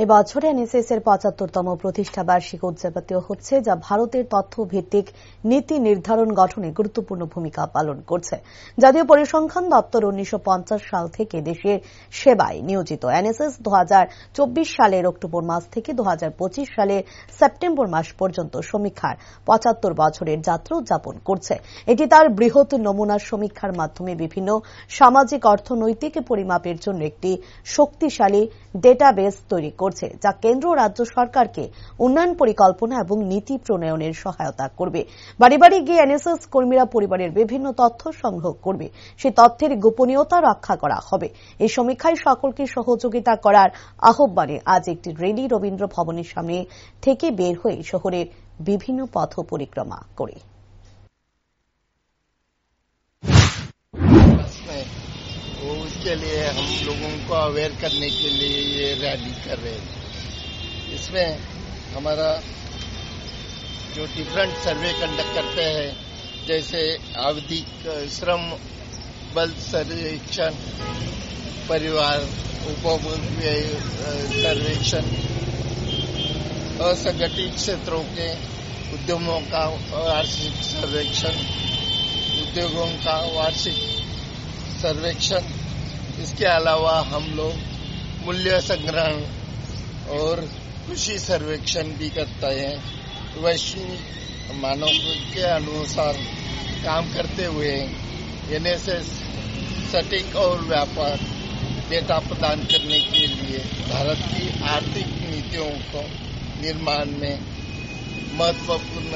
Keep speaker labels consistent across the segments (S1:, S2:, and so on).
S1: এবছর এনএসএস এর ৭৫তম প্রতিষ্ঠা বার্ষিকী উদযাপিত হচ্ছে, যা ভারতের তথ্য ভিত্তিক নীতি নির্ধারণ গঠনে গুরুত্বপূর্ণ ভূমিকা পালন করছে। জাতীয় পরিসংখ্যান দপ্তর ১৯৫০ সাল থেকে দেশের সেবায় নিয়োজিত এনএসএস ২০২৪ সালের অক্টোবর মাস থেকে ২০২৫ সালের সেপ্টেম্বর মাস পর্যন্ত সমীক্ষার ৭৫ বছরের যাত্রা উদযাপন করছে। এটি তার বৃহৎ নমুনা সমীক্ষার মাধ্যমে বিভিন্ন সামাজিক অর্থনৈতিক পরিমাপের জন্য একটি শক্তিশালী ডেটাবেস তৈরি করছে, যা কেন্দ্র ও রাজ্য সরকারকে উন্নয়ন পরিকল্পনা এবং নীতি প্রণয়নের সহায়তা করবে। বাড়ি বাড়ি গিয়ে এনএসএস কর্মীরা পরিবারের বিভিন্ন তথ্য সংগ্রহ করবে, সেই তথ্যের গোপনীয়তা রক্ষা করা হবে। এই সমীক্ষায় সকলকে সহযোগিতা করার আহ্বানে আজ একটি র্যালি রবীন্দ্র ভবনের সামনে থেকে বের হয়ে শহরের বিভিন্ন পথ পরিক্রমা করে।
S2: उसके लिए हम लोगों को अवेयर करने के लिए ये रैली कर रहे थे। इसमें हमारा जो डिफरेंट सर्वे कंडक्ट करते हैं, जैसे आवधिक श्रम बल सर्वेक्षण, परिवार उपभोग सर्वेक्षण, असंगठित क्षेत्रों के उद्यमों का वार्षिक सर्वेक्षण, उद्योगों का वार्षिक सर्वेक्षण। इसके अलावा हम लोग मूल्य संग्रहण और कृषि सर्वेक्षण भी करते हैं। वैश्विक मानकों के अनुसार काम करते हुए एनएसएस सटीक और व्यापक डेटा प्रदान करने के लिए भारत की आर्थिक नीतियों को निर्माण में महत्वपूर्ण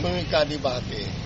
S2: भूमिका निभाते हैं।